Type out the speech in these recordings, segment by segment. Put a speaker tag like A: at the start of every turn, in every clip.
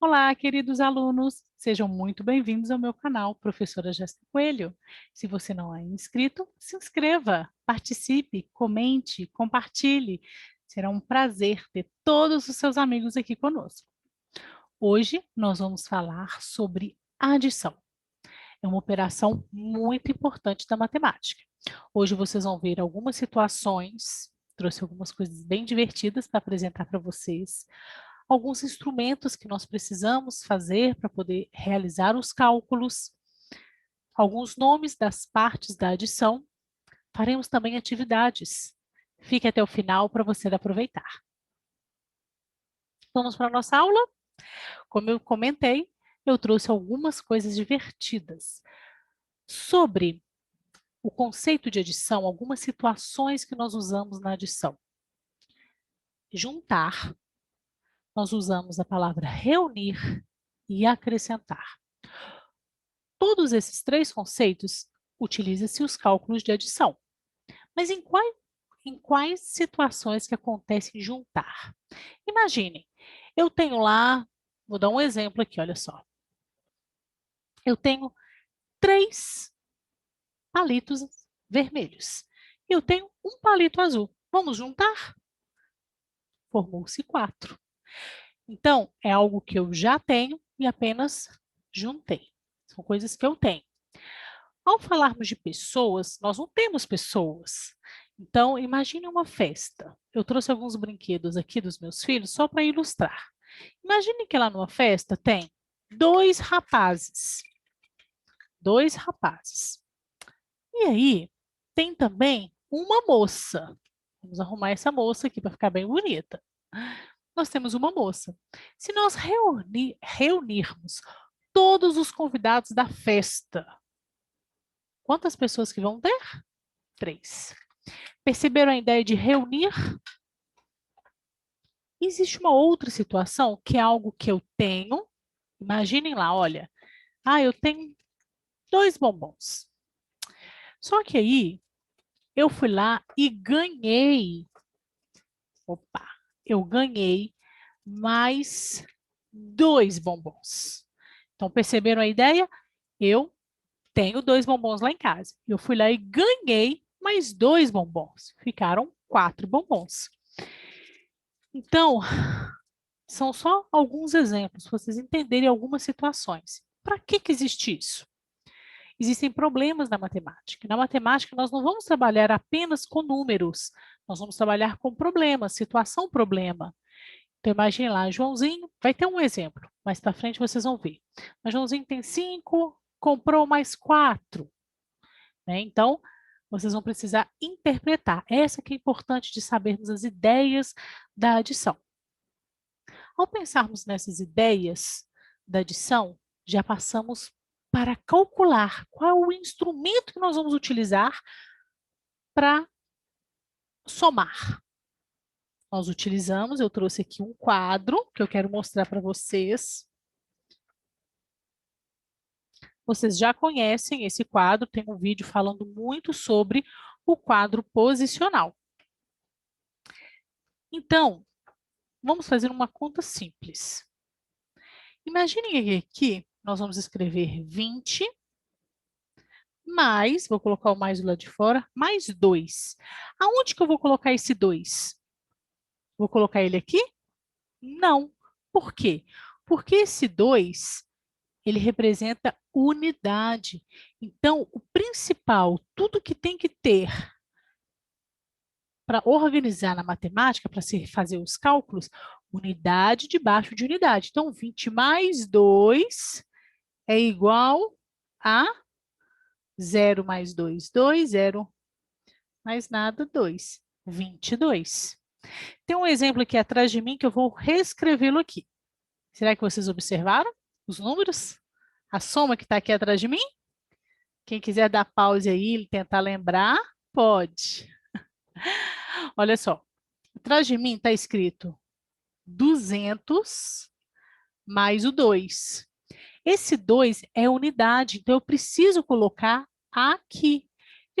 A: Olá, queridos alunos, sejam muito bem-vindos ao meu canal, Professora Jéssica Coelho. Se você não é inscrito, se inscreva, participe, comente, compartilhe. Será um prazer ter todos os seus amigos aqui conosco. Hoje nós vamos falar sobre adição. É uma operação muito importante da matemática. Hoje vocês vão ver algumas situações, trouxe algumas coisas bem divertidas para apresentar para vocês, alguns instrumentos que nós precisamos fazer para poder realizar os cálculos, alguns nomes das partes da adição, faremos também atividades. Fique até o final para você aproveitar. Vamos para a nossa aula? Como eu comentei, eu trouxe algumas coisas divertidas sobre o conceito de adição, algumas situações que nós usamos na adição. Juntar, nós usamos a palavra reunir e acrescentar. Todos esses três conceitos utiliza-se os cálculos de adição. Mas em quais situações que acontece juntar? Imaginem, eu tenho lá, vou dar um exemplo aqui, olha só. Eu tenho 3 palitos vermelhos. E eu tenho um palito azul. Vamos juntar? Formou-se 4. Então, é algo que eu já tenho e apenas juntei. São coisas que eu tenho. Ao falarmos de pessoas, nós não temos pessoas. Então, imagine uma festa. Eu trouxe alguns brinquedos aqui dos meus filhos só para ilustrar. Imagine que lá numa festa tem 2 rapazes. 2 rapazes. E aí, tem também uma moça. Vamos arrumar essa moça aqui para ficar bem bonita. Nós temos uma moça. Se nós reunirmos todos os convidados da festa, quantas pessoas que vão ter? 3. Perceberam a ideia de reunir? Existe uma outra situação que é algo que eu tenho. Imaginem lá, olha. Eu tenho 2 bombons. Só que aí, eu fui lá e ganhei. Opa, eu ganhei mais 2 bombons. Então, perceberam a ideia? Eu tenho 2 bombons lá em casa. Eu fui lá e ganhei mais 2 bombons. Ficaram 4 bombons. Então, são só alguns exemplos, para vocês entenderem algumas situações. Para que existe isso? Existem problemas na matemática. Na matemática, nós não vamos trabalhar apenas com números, nós vamos trabalhar com problemas, situação-problema. Então, imagine lá, Joãozinho, vai ter um exemplo, mais para frente vocês vão ver. Mas Joãozinho tem 5, comprou mais 4. Né? Então, vocês vão precisar interpretar. Essa que é importante de sabermos as ideias da adição. Ao pensarmos nessas ideias da adição, já passamos para calcular qual é o instrumento que nós vamos utilizar para somar. Nós utilizamos, eu trouxe aqui um quadro que eu quero mostrar para vocês. Vocês já conhecem esse quadro, tem um vídeo falando muito sobre o quadro posicional. Então, vamos fazer uma conta simples. Imaginem aqui, nós vamos escrever 20 mais, vou colocar o mais do lado de fora, mais 2. Aonde que eu vou colocar esse 2? Vou colocar ele aqui? Não. Por quê? Porque esse 2, ele representa unidade. Então, o principal, tudo que tem que ter para organizar na matemática, para se fazer os cálculos, unidade debaixo de unidade. Então, 20 mais 2 é igual a 0 mais 2, 2, 0 mais nada, 2. 22. Tem um exemplo aqui atrás de mim que eu vou reescrevê-lo aqui. Será que vocês observaram os números? A soma que está aqui atrás de mim? Quem quiser dar pause aí e tentar lembrar, pode. Olha só, atrás de mim está escrito 200 mais o 2. Esse 2 é unidade, então eu preciso colocar aqui.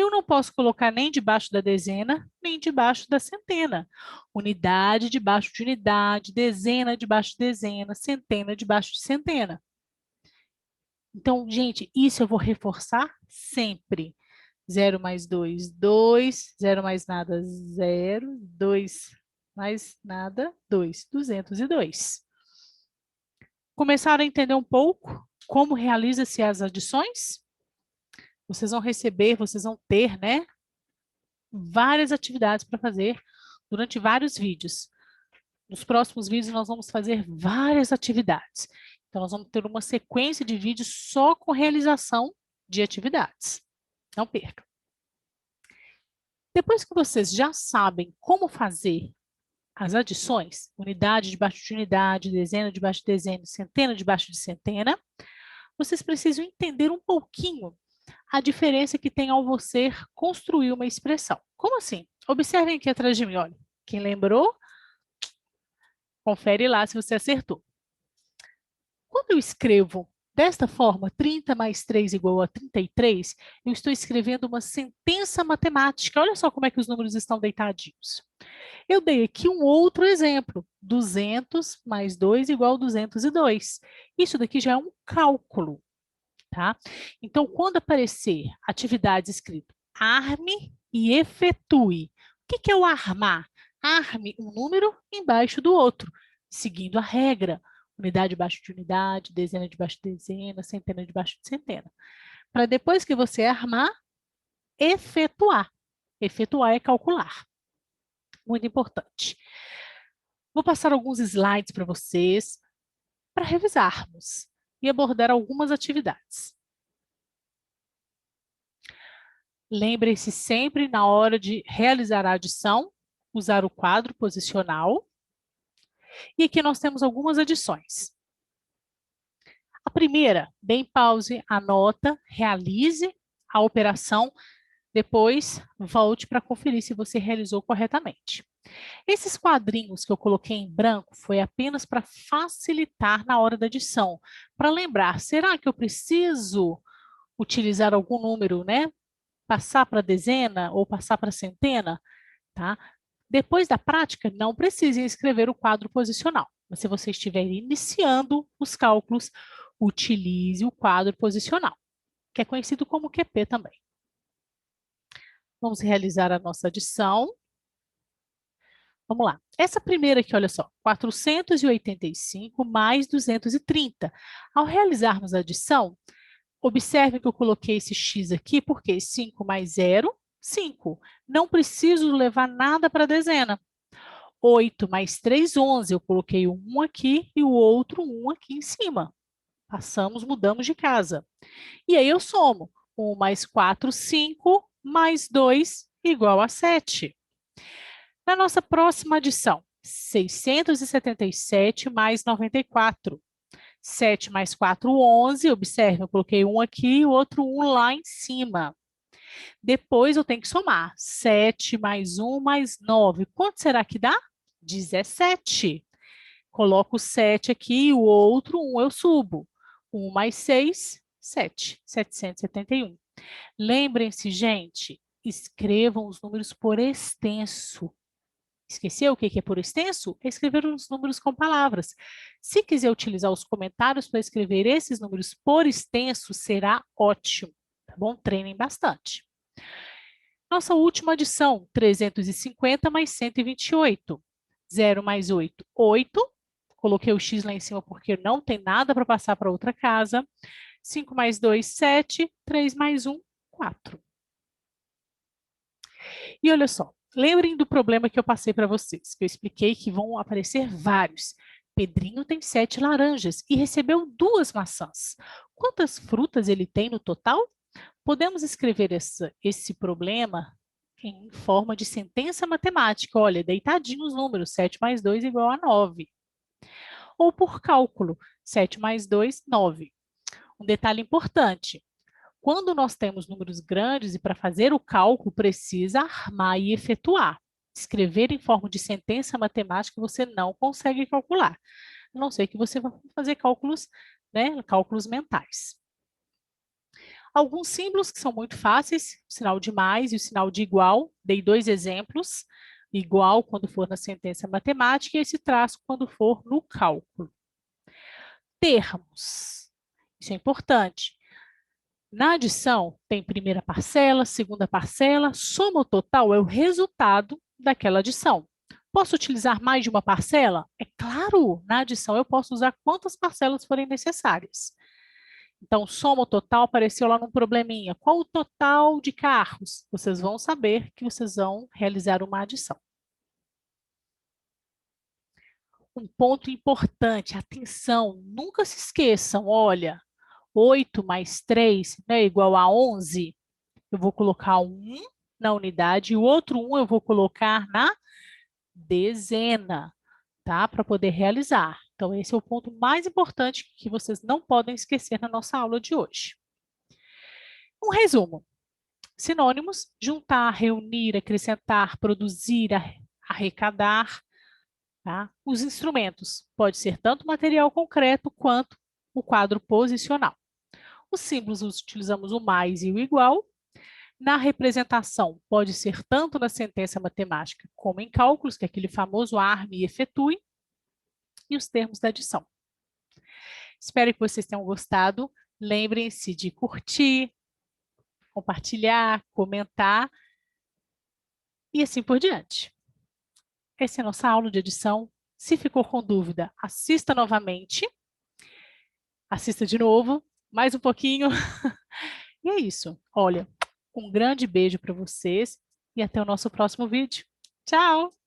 A: Eu não posso colocar nem debaixo da dezena, nem debaixo da centena. Unidade debaixo de unidade, dezena debaixo de dezena, centena debaixo de centena. Então, gente, isso eu vou reforçar sempre. 0 mais 2, 2. 0 mais nada, 0. 2 mais nada, 2. 202. Começaram a entender um pouco como realiza-se as adições? Vocês vão receber, vocês vão ter, né, várias atividades para fazer durante vários vídeos. Nos próximos vídeos, nós vamos fazer várias atividades. Então, nós vamos ter uma sequência de vídeos só com realização de atividades. Não percam. Depois que vocês já sabem como fazer as adições, unidade debaixo de unidade, dezena debaixo de dezena, centena debaixo de centena, vocês precisam entender um pouquinho a diferença que tem ao você construir uma expressão. Como assim? Observem aqui atrás de mim, olha. Quem lembrou, confere lá se você acertou. Quando eu escrevo desta forma, 30 mais 3 igual a 33, eu estou escrevendo uma sentença matemática. Olha só como é que os números estão deitadinhos. Eu dei aqui um outro exemplo, 200 mais 2 igual a 202. Isso daqui já é um cálculo, tá? Então, quando aparecer atividades escrito arme e efetue. O que é o armar? Arme um número embaixo do outro, seguindo a regra. Unidade debaixo de unidade, dezena debaixo de dezena, centena debaixo de centena. Para depois que você armar, efetuar. Efetuar é calcular. Muito importante. Vou passar alguns slides para vocês, para revisarmos e abordar algumas atividades. Lembrem-se sempre, na hora de realizar a adição, usar o quadro posicional. E aqui nós temos algumas adições. A primeira, dê em pause, anota, realize a operação, depois volte para conferir se você realizou corretamente. Esses quadrinhos que eu coloquei em branco foi apenas para facilitar na hora da adição, para lembrar, será que eu preciso utilizar algum número, né? Passar para dezena ou passar para centena, tá? Depois da prática, não precisa escrever o quadro posicional, mas se você estiver iniciando os cálculos, utilize o quadro posicional, que é conhecido como QP também. Vamos realizar a nossa adição. Vamos lá. Essa primeira aqui, olha só, 485 mais 230. Ao realizarmos a adição, observe que eu coloquei esse x aqui, porque 5 mais 0, 5. Não preciso levar nada para a dezena. 8 mais 3, 11. Eu coloquei o 1 aqui e o outro 1 aqui em cima. Passamos, mudamos de casa. E aí eu somo. 1 mais 4, 5, mais 2, igual a 7. Na nossa próxima adição, 677 mais 94. 7 mais 4, 11. Observe, eu coloquei um aqui e o outro 1 lá em cima. Depois eu tenho que somar. 7 mais 1 mais 9. Quanto será que dá? 17. Coloco o 7 aqui e o outro 1 eu subo. 1 mais 6, 7. 771. Lembrem-se, gente, escrevam os números por extenso. Esqueceu o que é por extenso? É escrever os números com palavras. Se quiser utilizar os comentários para escrever esses números por extenso, será ótimo, tá bom? Treinem bastante. Nossa última adição, 350 mais 128. 0 mais 8, 8. Coloquei o x lá em cima porque não tem nada para passar para outra casa. 5 mais 2, 7. 3 mais 1, 4. E olha só, lembrem do problema que eu passei para vocês, que eu expliquei que vão aparecer vários. Pedrinho tem 7 laranjas e recebeu 2 maçãs. Quantas frutas ele tem no total? Podemos escrever esse problema em forma de sentença matemática. Olha, deitadinho os números, 7 mais 2 igual a 9. Ou por cálculo, 7 mais 2, 9. Um detalhe importante, quando nós temos números grandes e para fazer o cálculo precisa armar e efetuar. Escrever em forma de sentença matemática você não consegue calcular, a não ser que você vá fazer cálculos, né, cálculos mentais. Alguns símbolos que são muito fáceis, o sinal de mais e o sinal de igual. Dei 2 exemplos. Igual quando for na sentença matemática e esse traço quando for no cálculo. Termos. Isso é importante. Na adição, tem primeira parcela, segunda parcela, soma o total é o resultado daquela adição. Posso utilizar mais de uma parcela? É claro, na adição eu posso usar quantas parcelas forem necessárias. Então, soma o total, apareceu lá num probleminha. Qual o total de carros? Vocês vão saber que vocês vão realizar uma adição. Um ponto importante, atenção, nunca se esqueçam, olha, 8 mais 3 não é igual a 11? Eu vou colocar um na unidade e o outro um eu vou colocar na dezena, tá? Para poder realizar. Então, esse é o ponto mais importante que vocês não podem esquecer na nossa aula de hoje. Um resumo. Sinônimos: juntar, reunir, acrescentar, produzir, arrecadar. Tá? Os instrumentos: pode ser tanto material concreto quanto o quadro posicional. Os símbolos, utilizamos o mais e o igual. Na representação, pode ser tanto na sentença matemática como em cálculos, que é aquele famoso arme e efetue, e os termos da adição. Espero que vocês tenham gostado. Lembrem-se de curtir, compartilhar, comentar e assim por diante. Essa é a nossa aula de adição. Se ficou com dúvida, assista novamente. Assista de novo, mais um pouquinho. E é isso. Olha, um grande beijo para vocês e até o nosso próximo vídeo. Tchau!